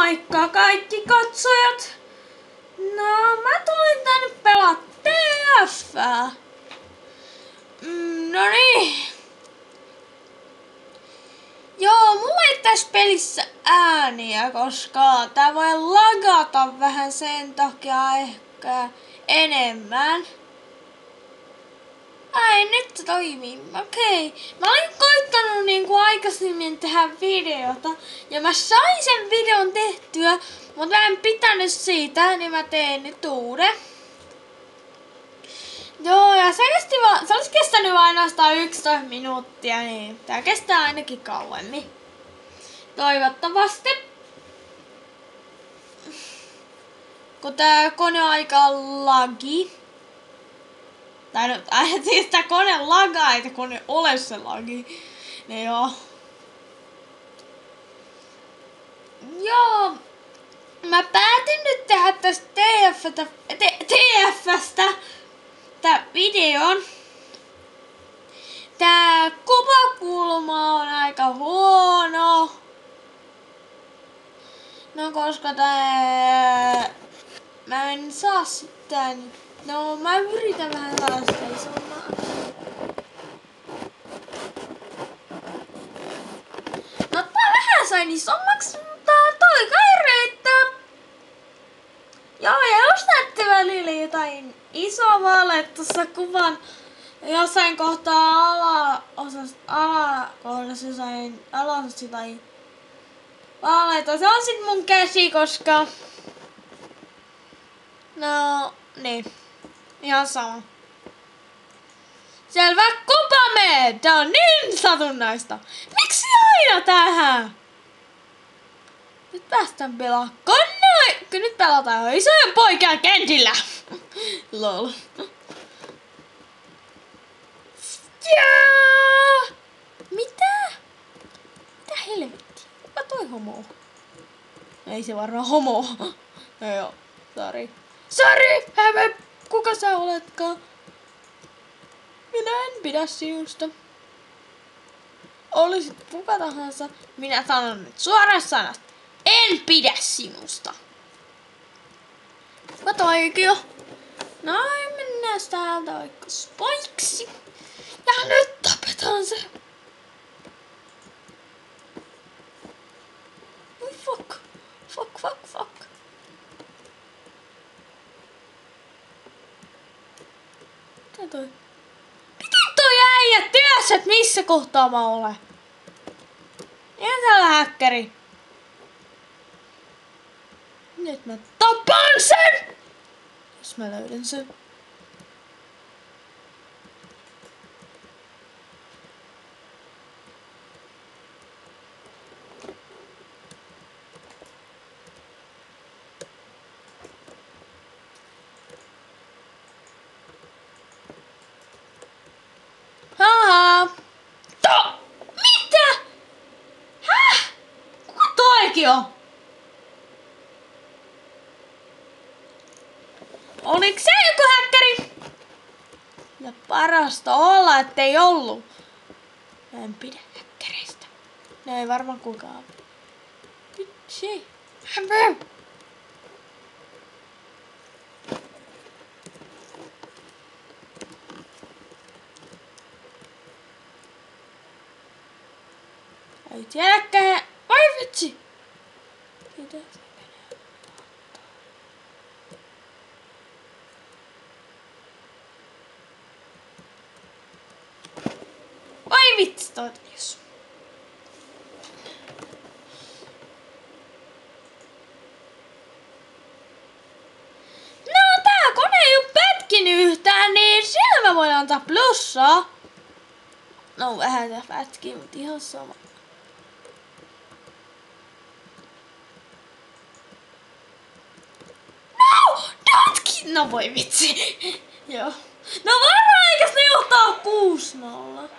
Moikka kaikki katsojat! No, mä tulin tänne pelaa TF:ää. No niin. Joo, mulla ei tässä pelissä ääniä, koska tää voi lagata vähän sen takia ehkä enemmän. Ai, nyt toimii. Okei. Mä olin koittanut aikaisemmin tehdä videota. Ja mä sain sen videon tehtyä, mutta mä en pitänyt siitä, niin mä teen nyt uuden. Joo, ja se olisi kestänyt ainoastaan 11 minuuttia, niin tää kestää ainakin kauemmin. Toivottavasti. Kun tää kone on aika lagi. Tai no, siis tää kone lagaa, eikä kone ole se lagi. Ne joo. Joo. Mä päätin nyt tehdä tästä TF:stä tää videon. Tää kuvakulma on aika huono. No koska mä en saa sitä. No mä yritän vähän saada seisomaan. No tää vähän sain isommaksi, mutta toi kai riittää. Joo, ja jos näette välillä jotain isoa vaaleita tuossa kuvan jossain kohtaa alakohdassa jossain alaosassa jotain vaaleita, se on sit mun käsi, koska no niin. Ihan sama. Selvä, Kupamed! Tää on niin satunnaista. Miksi aina tähän? Nyt päästään pelaamaan. Nyt pelataan isojen poikien kentillä. Lol. Ja! Mitä? Mitä helvettiä? Kuka toi homo? Ei se varmaan homo. No joo, sori, häve. Kuka sä oletkaan? Minä en pidä sinusta. Olisit kuka tahansa. Minä sanon nyt suoraan sanat. En pidä sinusta. Mä toikin jo. No mennään täältä vaikka poiksi. Ja nyt tapetaan se. Fuck. Miten toi äijä tiesi, et missä kohtaa mä olen? Ihan täällä häkkäri. Nyt mä tapan sen! Jos mä löydän sen. Mitä? Häh? Kuka toikin on? Oliks se joku häkkäri? Ja parasta olla, ettei ollut. Mä en pidä häkkäreistä. Ne ei varmaan kukaan. Vitsi. Ei tiedäkään. Oi vitsi. Oi vitsi, toivottavasti. No tää kone ei oo pätkinyt yhtään, niin sillä mä voin antaa plussaa. No vähän tää pätkii, mut ihan sama. No voi vitsi. Joo. No varmaan eikäs ne johtaa 6-0.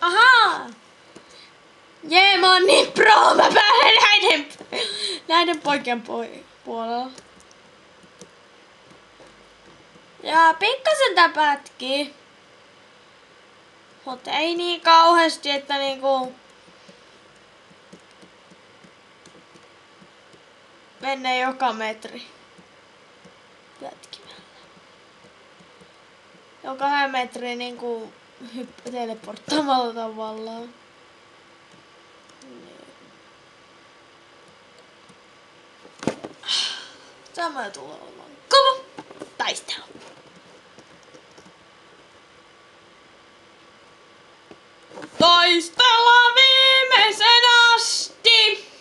Ahaa. Jee, mä oon niin pro, mä pääsen näiden poikien puolella. Ja pikkasen tää pätkii. Mut ei niin kauheasti, että niinku menee joka metri pätkimällä. Joka 2 metri niinku teleporttaamalla tavallaan. Tämä tulee olemaan kova taistelu. Taistellaan viimeisen asti!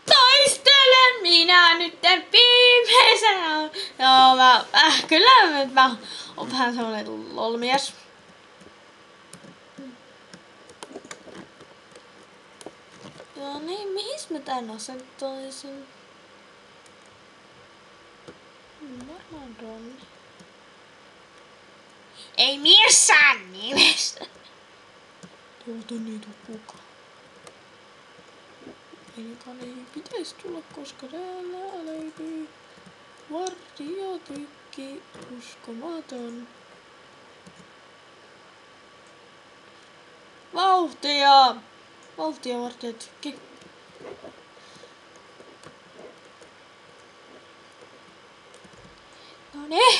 Taistelen minä nytten viimeisenä. Joo, kyllä mä oon vähän semmonen lolmies. Joo niin, mihin mä tän asentoisin? Varmaan tonne. Ei missään nimessä. Tuolta ei tuu kukaan. Ainakaan ei pitäisi tulla, koska täällä löytyy vartijatykki uskomaton. Vauhtia! Vauhtia vartijatykki. Noniin.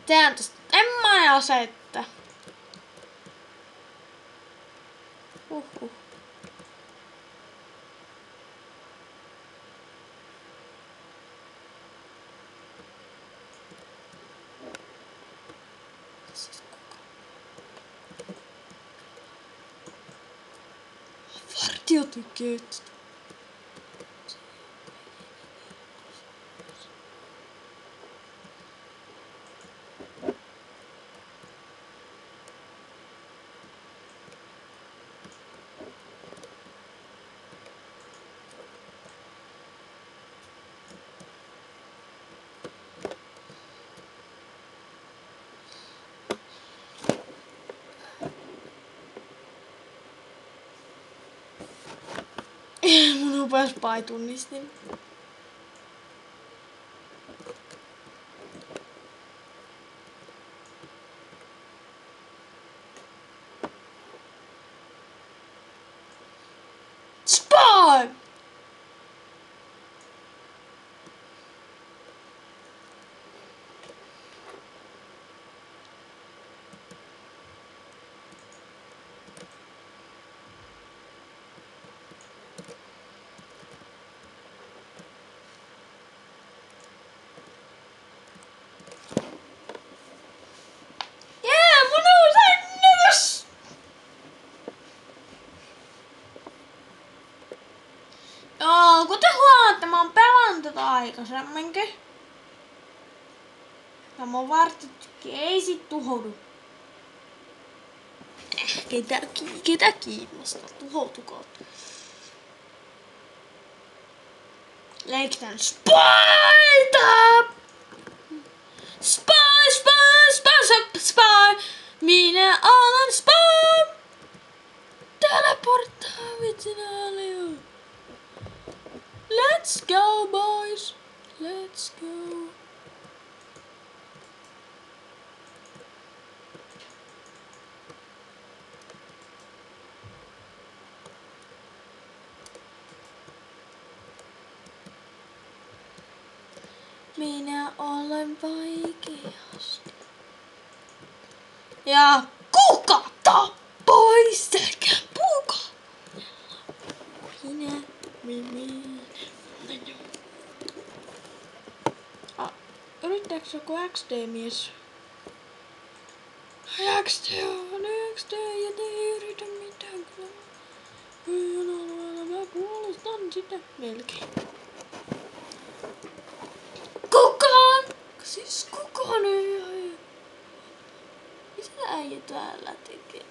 Tehän tosta emmaasetta. Vartijatykit. Mun upeas paitunnistin. Spawn! Joo, kuten huomaatte, mä oon pelannut tätä aikaisemminkin. Ja mun vartijatykki ei sit tuhoudu. Ketä kiinnostaa? Tuhoutukoon. Leikitään Spyta! Spy! Minä olen Spy! Teleporttaa vitsinaalio! Let's go, boys! Let's go! Minä olen vaikeasti. Ja kuka tappoi sekä puka? Minä. Yrittääks joku XD-mies? XD on nyt. X tee ja te ei yritä mitään kyllä. Mä puolustan sitä melkein. Kukaan! Siis kukaan ei aio. Mitä äijä täällä tekee?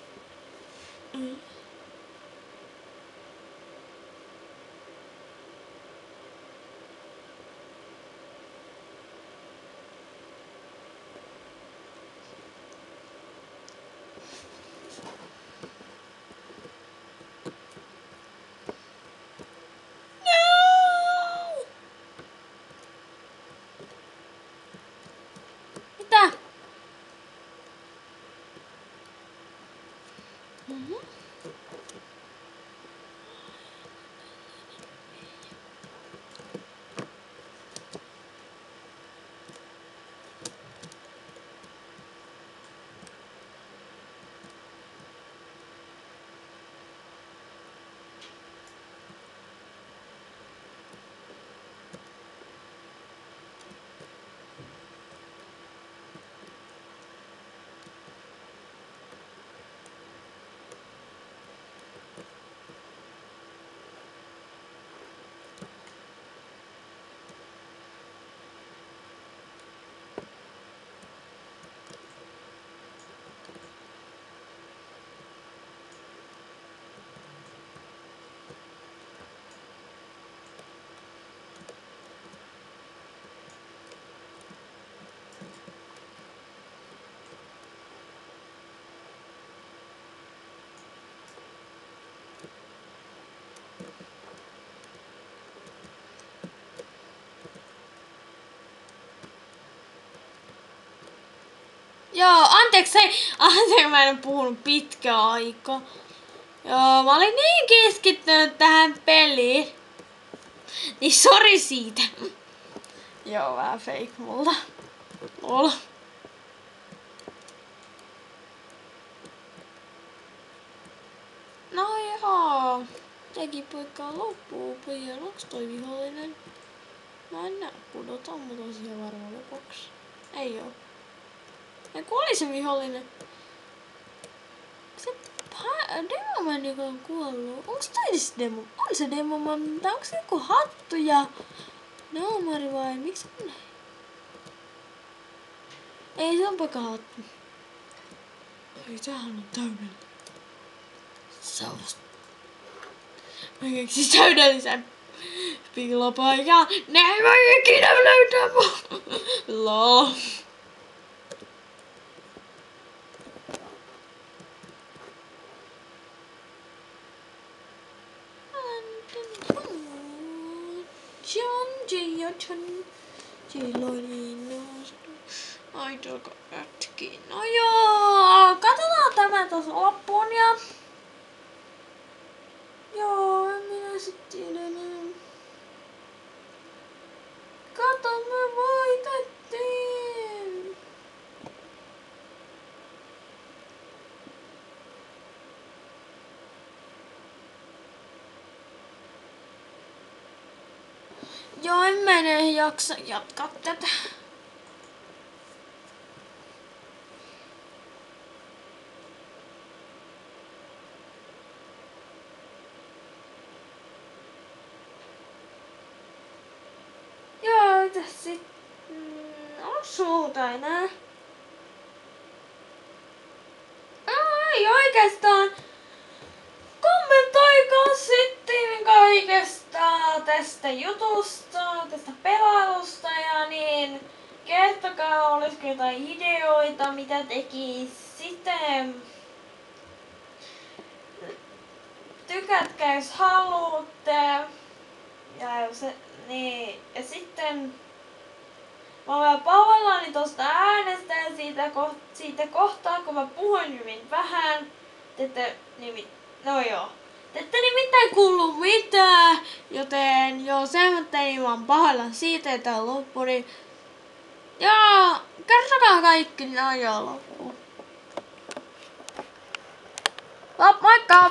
Mitä? Joo, anteeksi, mä en puhunut pitkään aikaa. Joo, mä olin niin keskittynyt tähän peliin. Niin sori siitä. Joo, vähän fake multa. Lol. No joo. Teki poikkaa loppuu. Pian onks toi vihollinen? Mä en näe pudotaan mut tosiaan varmaan lopuksi. Ei oo. Ja kun oli se vihollinen? Se Demoman, joka on kuollut. Onks toi edes Demo? On se Demoman, mutta onks se joku hattu ja naamari vai miksi on näin? Ei, se on poika hattu. Ei, tämähän on täydellinen. Sausta. Mä keksin täydellisen piilopaikan. Ne ei voi ikinä löytää mua. Lol. Aitolko jätkiin? No joo, katsotaan tämä tuossa loppuun ja... Joo, en minä sit tiedä enää. Kato, me voitettiin! Joo, en mä enää jaksa jatkaa tätä. Joo, tässä sit... on suuta enää. Ei oikeastaan. Kommentoikaa sitten kaikesta tästä jutusta, tästä pelailusta ja niin. Kertokaa, olisiko jotain ideoita, mitä tekisitte. Tykätkää, jos haluatte. Ja sitten mä olen pahoillani tosta äänestä ja siitä kohtaa, kun mä puhuin hyvin vähän. Te ette nimittäin kuullut mitään, joten joo, semmoinen vaan pahoillani siitä, että on loppu, niin joo, kertokaa kaikki, no joo, loppu. Moikka!